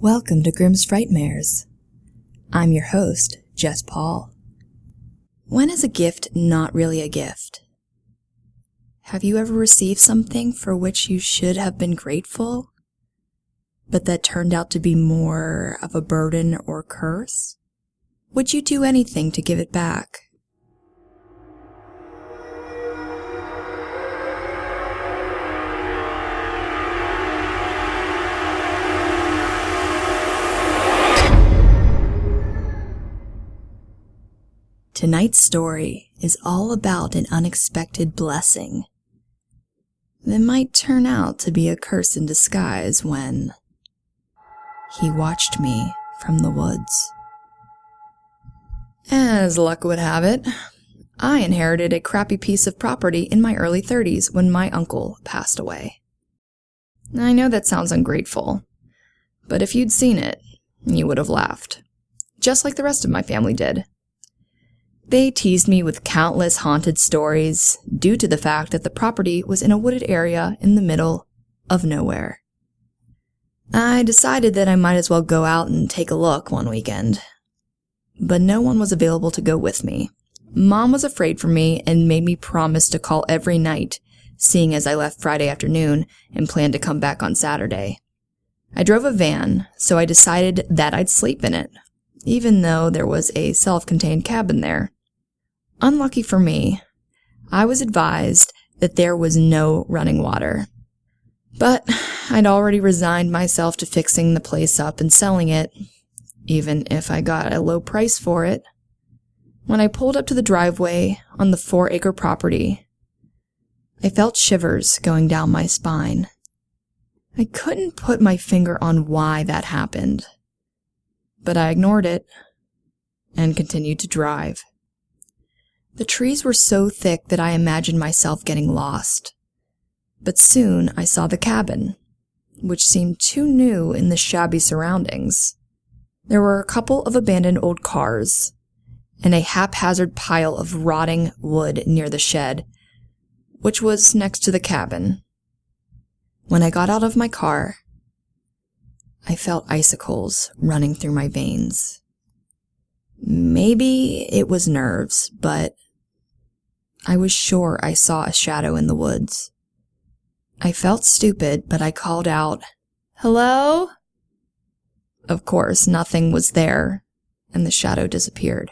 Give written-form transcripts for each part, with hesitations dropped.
Welcome to Grimm's Frightmares. I'm your host, Jess Paul. When is a gift not really a gift? Have you ever received something for which you should have been grateful, but that turned out to be more of a burden or curse? Would you do anything to give it back? Tonight's story is all about an unexpected blessing that might turn out to be a curse in disguise when he watched me from the woods. As luck would have it, I inherited a crappy piece of property in my early 30s when my uncle passed away. I know that sounds ungrateful, but if you'd seen it, you would have laughed, just like the rest of my family did. They teased me with countless haunted stories due to the fact that the property was in a wooded area in the middle of nowhere. I decided that I might as well go out and take a look one weekend, but no one was available to go with me. Mom was afraid for me and made me promise to call every night, seeing as I left Friday afternoon and planned to come back on Saturday. I drove a van, so I decided that I'd sleep in it, even though there was a self-contained cabin there. Unlucky for me, I was advised that there was no running water. But I'd already resigned myself to fixing the place up and selling it, even if I got a low price for it. When I pulled up to the driveway on the 4-acre property, I felt shivers going down my spine. I couldn't put my finger on why that happened, but I ignored it and continued to drive. The trees were so thick that I imagined myself getting lost. But soon I saw the cabin, which seemed too new in the shabby surroundings. There were a couple of abandoned old cars, and a haphazard pile of rotting wood near the shed, which was next to the cabin. When I got out of my car, I felt icicles running through my veins. Maybe it was nerves, but I was sure I saw a shadow in the woods. I felt stupid, but I called out, "Hello?" Of course, nothing was there, and the shadow disappeared.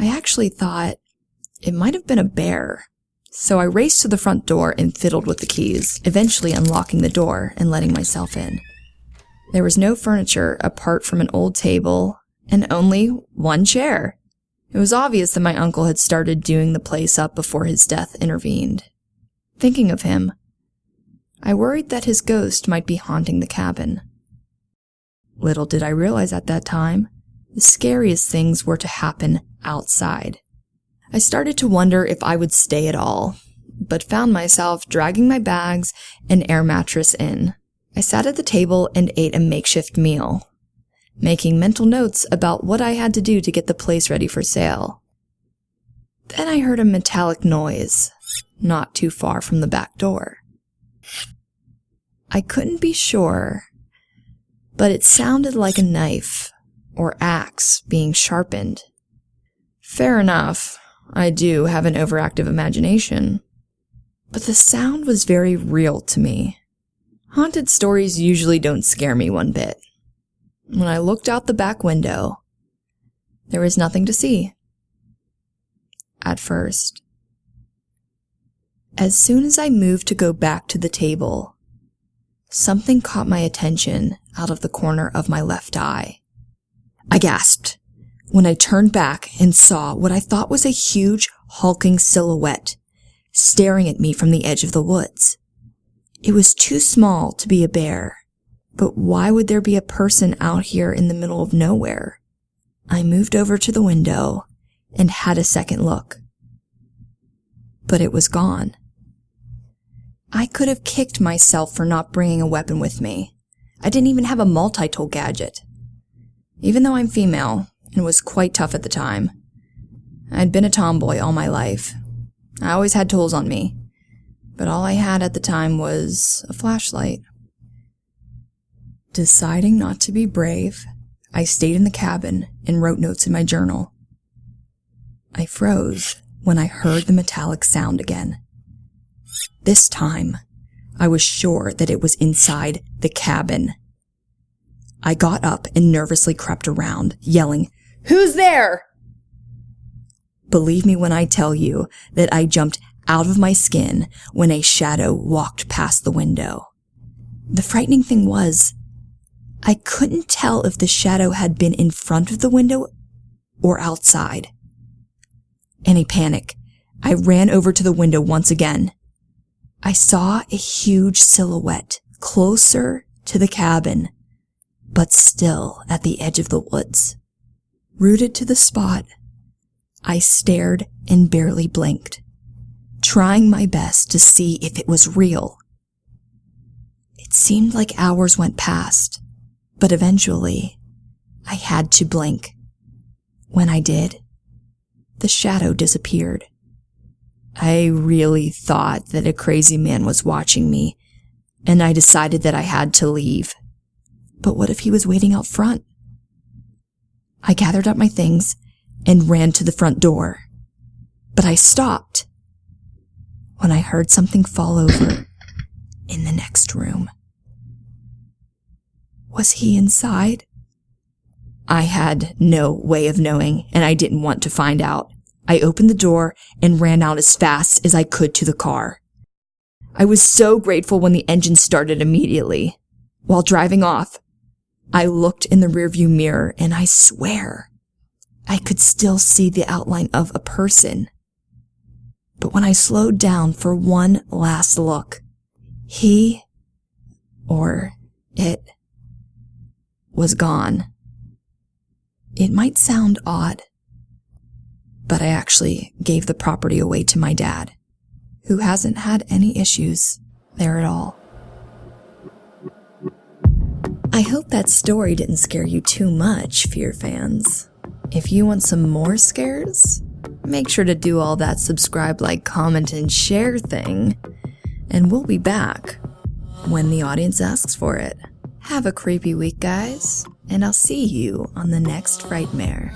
I actually thought it might have been a bear, so I raced to the front door and fiddled with the keys, eventually unlocking the door and letting myself in. There was no furniture apart from an old table and only one chair. It was obvious that my uncle had started doing the place up before his death intervened. Thinking of him, I worried that his ghost might be haunting the cabin. Little did I realize at that time, the scariest things were to happen outside. I started to wonder if I would stay at all, but found myself dragging my bags and air mattress in. I sat at the table and ate a makeshift meal, making mental notes about what I had to do to get the place ready for sale. Then I heard a metallic noise, not too far from the back door. I couldn't be sure, but it sounded like a knife or axe being sharpened. Fair enough, I do have an overactive imagination, but the sound was very real to me. Haunted stories usually don't scare me one bit. When I looked out the back window, there was nothing to see. At first. As soon as I moved to go back to the table, something caught my attention out of the corner of my left eye. I gasped when I turned back and saw what I thought was a huge, hulking silhouette staring at me from the edge of the woods. It was too small to be a bear. But why would there be a person out here in the middle of nowhere? I moved over to the window and had a second look. But it was gone. I could have kicked myself for not bringing a weapon with me. I didn't even have a multi-tool gadget. Even though I'm female and was quite tough at the time, I'd been a tomboy all my life. I always had tools on me, but all I had at the time was a flashlight. Deciding not to be brave, I stayed in the cabin and wrote notes in my journal. I froze when I heard the metallic sound again. This time, I was sure that it was inside the cabin. I got up and nervously crept around, yelling, "Who's there?" Believe me when I tell you that I jumped out of my skin when a shadow walked past the window. The frightening thing was, I couldn't tell if the shadow had been in front of the window or outside. In a panic, I ran over to the window once again. I saw a huge silhouette closer to the cabin, but still at the edge of the woods. Rooted to the spot, I stared and barely blinked, trying my best to see if it was real. It seemed like hours went past, but eventually, I had to blink. When I did, the shadow disappeared. I really thought that a crazy man was watching me, and I decided that I had to leave. But what if he was waiting out front? I gathered up my things and ran to the front door. But I stopped when I heard something fall over in the next room. Was he inside? I had no way of knowing, and I didn't want to find out. I opened the door and ran out as fast as I could to the car. I was so grateful when the engine started immediately. While driving off, I looked in the rearview mirror, and I swear I could still see the outline of a person. But when I slowed down for one last look, he, or it, was gone. It might sound odd, but I actually gave the property away to my dad, who hasn't had any issues there at all. I hope that story didn't scare you too much, Fear fans. If you want some more scares, make sure to do all that subscribe, like, comment, and share thing, and we'll be back when the audience asks for it. Have a creepy week, guys, and I'll see you on the next Frightmare.